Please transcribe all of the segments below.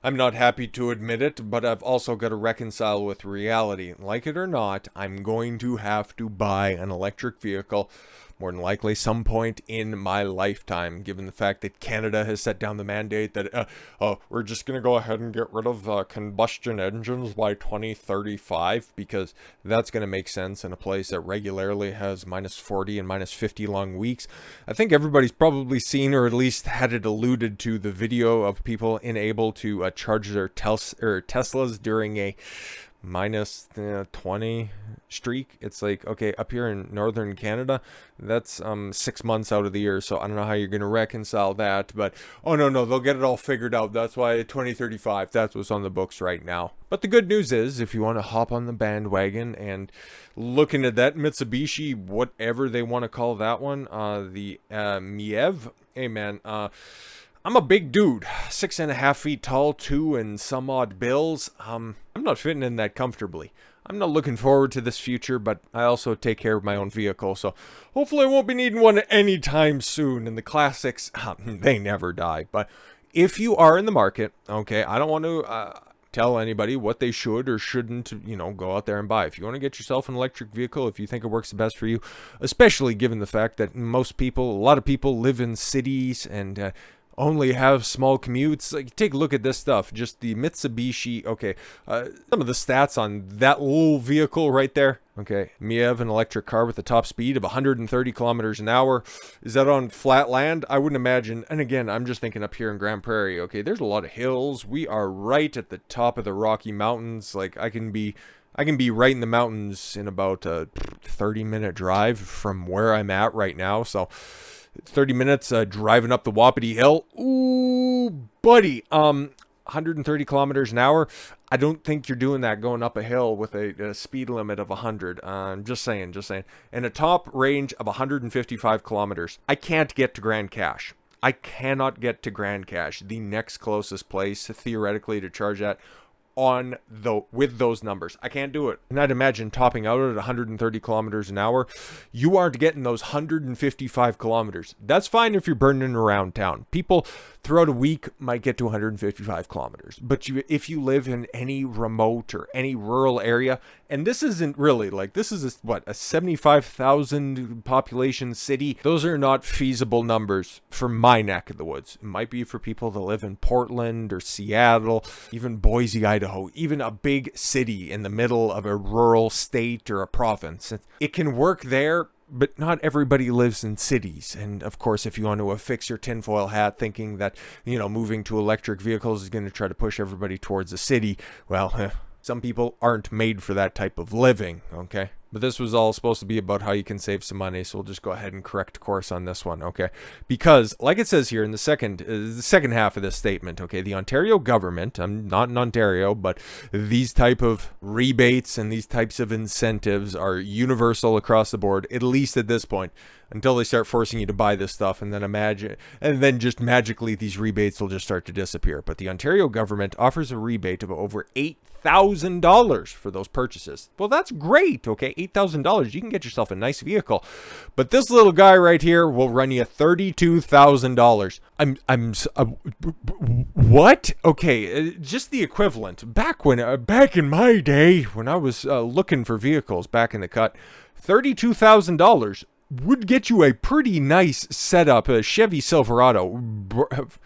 I'm not happy to admit it, but I've also got to reconcile with reality. Like it or not, I'm going to have to buy an electric vehicle, more than likely some point in my lifetime, given the fact that Canada has set down the mandate that we're just going to go ahead and get rid of combustion engines by 2035, because that's going to make sense in a place that regularly has minus 40 and minus 50 long weeks. I think everybody's probably seen, or at least had it alluded to, the video of people unable to charge their Teslas during a minus 20 streak. It's like, okay, up here in northern Canada, that's 6 months out of the year, so I don't know how you're going to reconcile that, but oh no, they'll get it all figured out. That's why 2035, that's what's on the books right now. But the good news is, if you want to hop on the bandwagon and look into that Mitsubishi, whatever they want to call that one, the Miev, hey man, I'm a big dude, 6.5 feet tall, 2 and some odd bills. I'm not fitting in that comfortably. I'm not looking forward to this future, but I also take care of my own vehicle, so hopefully I won't be needing one anytime soon. And the classics, they never die. But if you are in the market, okay, I don't want to tell anybody what they should or shouldn't, go out there and buy. If you want to get yourself an electric vehicle, if you think it works the best for you, especially given the fact that a lot of people live in cities and only have small commutes. Like, take a look at this stuff. Just the Mitsubishi. Okay, some of the stats on that little vehicle right there. Okay, Miev, an electric car with a top speed of 130 kilometers an hour. Is that on flat land? I wouldn't imagine. And again, I'm just thinking up here in Grand Prairie. Okay, there's a lot of hills. We are right at the top of the Rocky Mountains. Like, I can be right in the mountains in about a 30-minute drive from where I'm at right now. So 30 minutes driving up the Wapiti Hill. Ooh, buddy. 130 kilometers an hour. I don't think you're doing that going up a hill with a speed limit of 100. Just saying. And a top range of 155 kilometers. I can't get to Grand Cache. I cannot get to Grand Cache, the next closest place theoretically to charge at with those numbers. I can't do it. And I'd imagine topping out at 130 kilometers an hour, you aren't getting those 155 kilometers. That's fine if you're burning around town. People throughout a week might get to 155 kilometers. But if you live in any remote or any rural area, and this isn't really like, this is a 75,000 population city. Those are not feasible numbers for my neck of the woods. It might be for people that live in Portland or Seattle, even Boise, Idaho, even a big city in the middle of a rural state or a province. It can work there, but not everybody lives in cities. And of course, if you want to affix your tinfoil hat thinking that, moving to electric vehicles is going to try to push everybody towards a city, well, some people aren't made for that type of living, okay? But this was all supposed to be about how you can save some money, so we'll just go ahead and correct course on this one, okay? Because, like it says here in the second half of this statement, okay, the Ontario government, I'm not in Ontario, but these type of rebates and these types of incentives are universal across the board, at least at this point, until they start forcing you to buy this stuff, and then just magically these rebates will just start to disappear. But the Ontario government offers a rebate of over $8,000 for those purchases. Well, that's great, okay? $8,000, you can get yourself a nice vehicle. But this little guy right here will run you $32,000. What? Okay, just the equivalent. Back in my day, when I was looking for vehicles back in the cut, $32,000 would get you a pretty nice setup, a Chevy Silverado,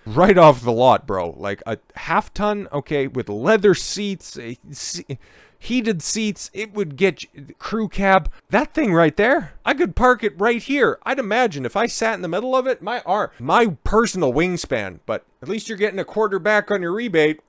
right off the lot, bro. Like a half ton, okay, with leather seats, heated seats. It would get you, crew cab. That thing right there, I could park it right here. I'd imagine if I sat in the middle of it, my personal wingspan. But at least you're getting a quarter back on your rebate.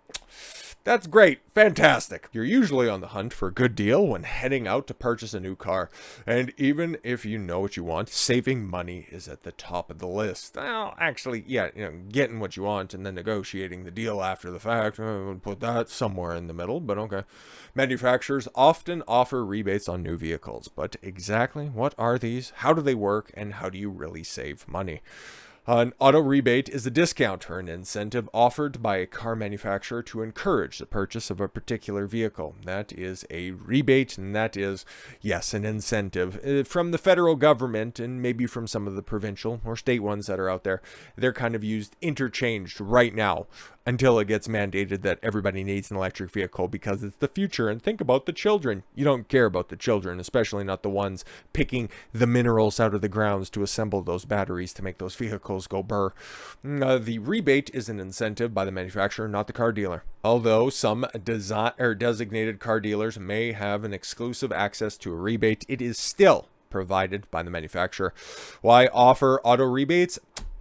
That's great. Fantastic. You're usually on the hunt for a good deal when heading out to purchase a new car. And even if you know what you want, saving money is at the top of the list. Well, actually, yeah, getting what you want and then negotiating the deal after the fact, I would put that somewhere in the middle, but okay. Manufacturers often offer rebates on new vehicles, but exactly what are these? How do they work? And how do you really save money? An auto rebate is a discount or an incentive offered by a car manufacturer to encourage the purchase of a particular vehicle. That is a rebate, and that is, yes, an incentive from the federal government and maybe from some of the provincial or state ones that are out there. They're kind of used interchanged right now until it gets mandated that everybody needs an electric vehicle because it's the future. And think about the children. You don't care about the children, especially not the ones picking the minerals out of the grounds to assemble those batteries to make those vehicles go burr. The rebate is an incentive by the manufacturer, not the car dealer. Although some designated car dealers may have an exclusive access to a rebate, it is still provided by the manufacturer. Why offer auto rebates?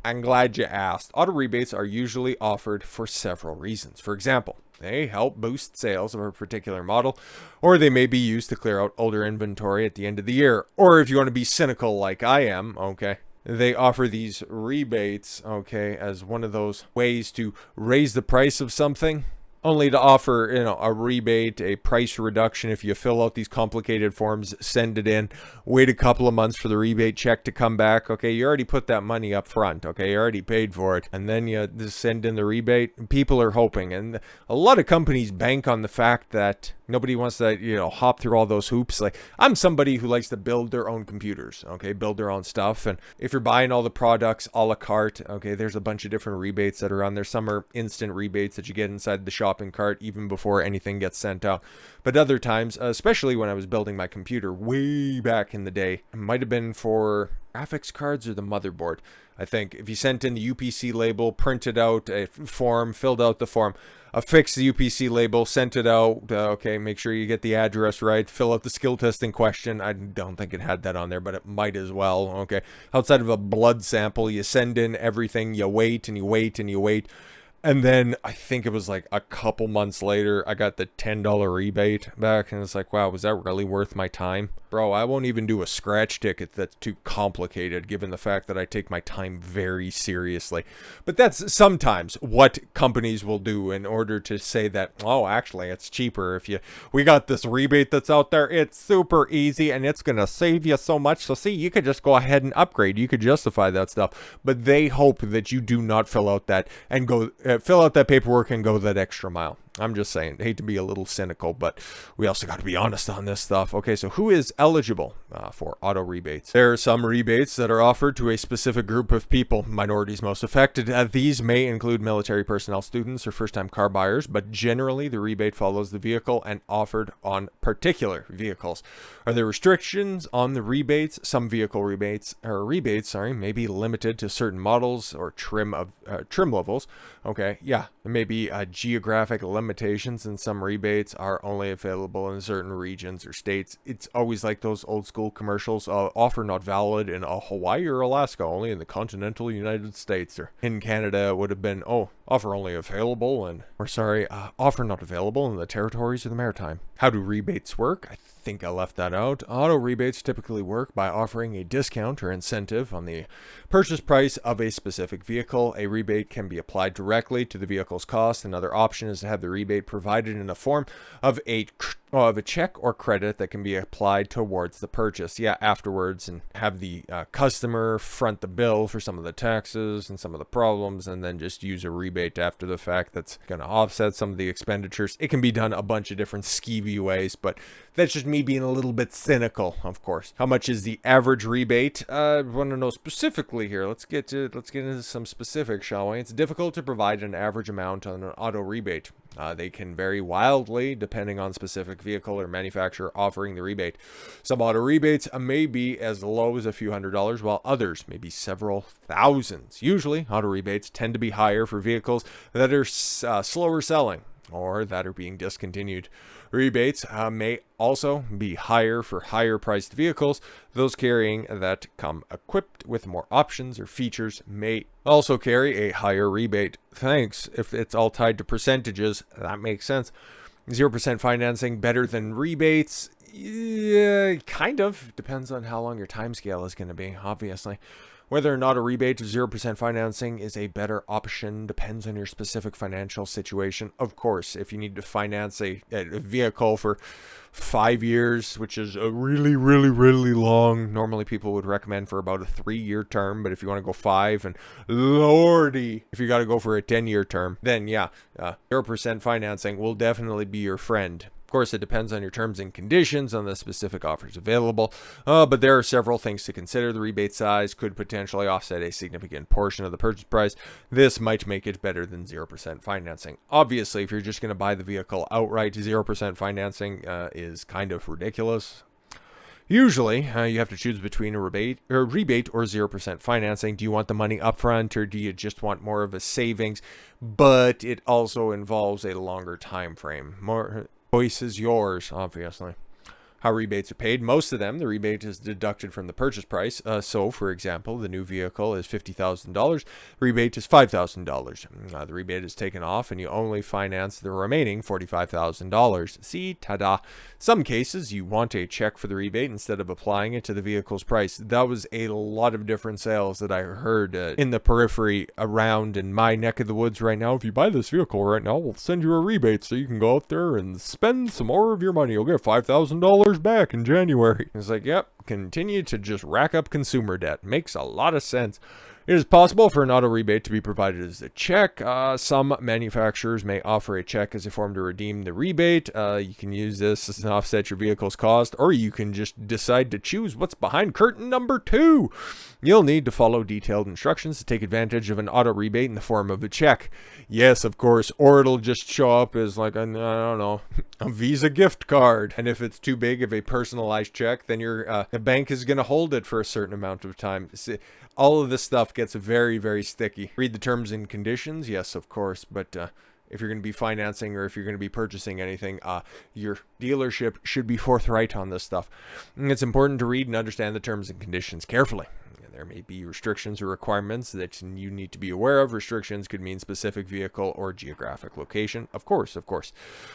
I'm glad you asked. Auto rebates are usually offered for several reasons. For example, they help boost sales of a particular model, or they may be used to clear out older inventory at the end of the year. Or if you want to be cynical like I am, okay, they offer these rebates, okay, as one of those ways to raise the price of something, only to offer, a rebate, a price reduction if you fill out these complicated forms, send it in, wait a couple of months for the rebate check to come back. Okay, you already put that money up front. Okay, you already paid for it, and then you just send in the rebate. People are hoping, and a lot of companies bank on the fact that nobody wants to, hop through all those hoops. Like, I'm somebody who likes to build their own computers, okay, build their own stuff. And if you're buying all the products a la carte, okay, there's a bunch of different rebates that are on there. Some are instant rebates that you get inside the shopping cart even before anything gets sent out. But other times, especially when I was building my computer way back in the day, it might have been for graphics cards or the motherboard. I think if you sent in the UPC label, printed out a form, filled out the form, affixed the UPC label, sent it out, okay, make sure you get the address right, fill out the skill testing question. I don't think it had that on there, but it might as well, okay. Outside of a blood sample, you send in everything, you wait and you wait and you wait. And then I think it was like a couple months later, I got the $10 rebate back. And it's like, wow, was that really worth my time? Bro, I won't even do a scratch ticket that's too complicated, given the fact that I take my time very seriously. But that's sometimes what companies will do in order to say that, oh, actually, it's cheaper if we got this rebate that's out there. It's super easy and it's going to save you so much. So see, you could just go ahead and upgrade. You could justify that stuff. But they hope that you do not fill out that and go fill out that paperwork and go that extra mile. I'm just saying, hate to be a little cynical, but we also got to be honest on this stuff. Okay, so who is eligible for auto rebates? There are some rebates that are offered to a specific group of people, minorities most affected. These may include military personnel, students, or first-time car buyers, but generally the rebate follows the vehicle and offered on particular vehicles. Are there restrictions on the rebates? Some vehicle rebates may be limited to certain models or trim levels. Okay, yeah, there may be geographic limitations, and some rebates are only available in certain regions or states. It's always like those old school commercials, offer not valid in Hawaii or Alaska, only in the continental United States. Or in Canada, it would have been, offer only available offer not available in the territories of the maritime. How do rebates work? I think I left that out. Auto rebates typically work by offering a discount or incentive on the purchase price of a specific vehicle. A rebate can be applied directly to the vehicle's cost. Another option is to have the rebate provided in the form of a check or credit that can be applied towards the purchase. Yeah, afterwards, and have the customer front the bill for some of the taxes and some of the problems, and then just use a rebate after the fact that's going to offset some of the expenditures. It can be done a bunch of different skeevy ways, but that's just me being a little bit cynical, of course. How much is the average rebate? I want to know specifically here. Let's get into some specifics, shall we? It's difficult to provide an average amount on an auto rebate. They can vary wildly depending on specific vehicle or manufacturer offering the rebate. Some auto rebates may be as low as a few $100s, while others may be several thousands. Usually, auto rebates tend to be higher for vehicles that are slower selling or that are being discontinued. Rebates may also be higher for higher priced vehicles. Those carrying that come equipped with more options or features may also carry a higher rebate. Thanks. If it's all tied to percentages, that makes sense. 0% financing better than rebates? Yeah, kind of. Depends on how long your time scale is going to be, obviously. Whether or not a rebate of 0% financing is a better option depends on your specific financial situation. Of course, if you need to finance a vehicle for 5 years, which is a really, really, really long. Normally people would recommend for about a 3-year term, but if you want to go 5, and lordy, if you got to go for a 10-year term, then yeah, 0% financing will definitely be your friend. Of course, it depends on your terms and conditions on the specific offers available, but there are several things to consider. The rebate size could potentially offset a significant portion of the purchase price. This might make it better than 0% financing. Obviously, if you're just going to buy the vehicle outright, 0% financing is kind of ridiculous. Usually, you have to choose between a rebate or 0% financing. Do you want the money upfront, or do you just want more of a savings? But it also involves a longer time frame. More choice is yours, obviously. How rebates are paid. Most of them, the rebate is deducted from the purchase price. So, for example, the new vehicle is $50,000. Rebate is $5,000. The rebate is taken off, and you only finance the remaining $45,000. See, ta-da. Some cases, you want a check for the rebate instead of applying it to the vehicle's price. That was a lot of different sales that I heard in the periphery around in my neck of the woods right now. If you buy this vehicle right now, we'll send you a rebate so you can go out there and spend some more of your money. You'll get $5,000 back in January. It's like, yep, continue to just rack up consumer debt. Makes a lot of sense. It is possible for an auto rebate to be provided as a check. Some manufacturers may offer a check as a form to redeem the rebate. You can use this as an offset your vehicle's cost, or you can just decide to choose what's behind curtain number 2. You'll need to follow detailed instructions to take advantage of an auto rebate in the form of a check. Yes, of course, or it'll just show up as like, I don't know, a Visa gift card. And if it's too big of a personalized check, then the bank is going to hold it for a certain amount of time. All of this stuff gets very, very sticky. Read the terms and conditions, yes, of course, but if you're going to be financing or if you're going to be purchasing anything, your dealership should be forthright on this stuff. And it's important to read and understand the terms and conditions carefully. There may be restrictions or requirements that you need to be aware of. Restrictions could mean specific vehicle or geographic location. Of course.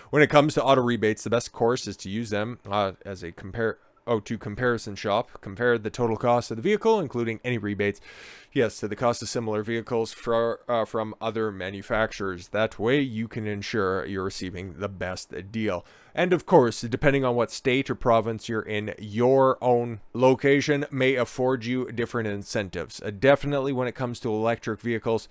When it comes to auto rebates, the best course is to use them as a comparison shop. Compare the total cost of the vehicle, including any rebates, to the cost of similar vehicles from other manufacturers. That way you can ensure you're receiving the best deal. And of course, depending on what state or province you're in, your own location may afford you different incentives. Definitely when it comes to electric vehicles,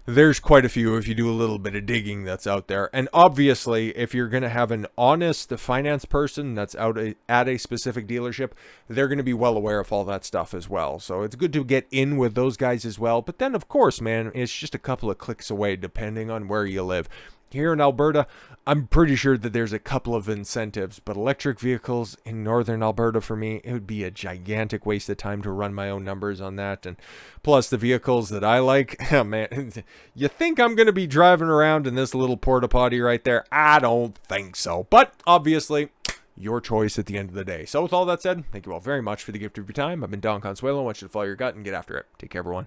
there's quite a few if you do a little bit of digging that's out there. And obviously, if you're going to have an honest finance person that's out at a specific dealership, they're going to be well aware of all that stuff as well. So it's good to get in with those guys as well. But then, of course, man, it's just a couple of clicks away depending on where you live. Here in Alberta, I'm pretty sure that there's a couple of incentives, but electric vehicles in northern Alberta, for me, it would be a gigantic waste of time to run my own numbers on that. And plus the vehicles that I like, oh man, you think I'm going to be driving around in this little porta potty right there? I don't think so, but obviously your choice at the end of the day. So with all that said, thank you all very much for the gift of your time. I've been Don Consuelo. I want you to follow your gut and get after it. Take care, everyone.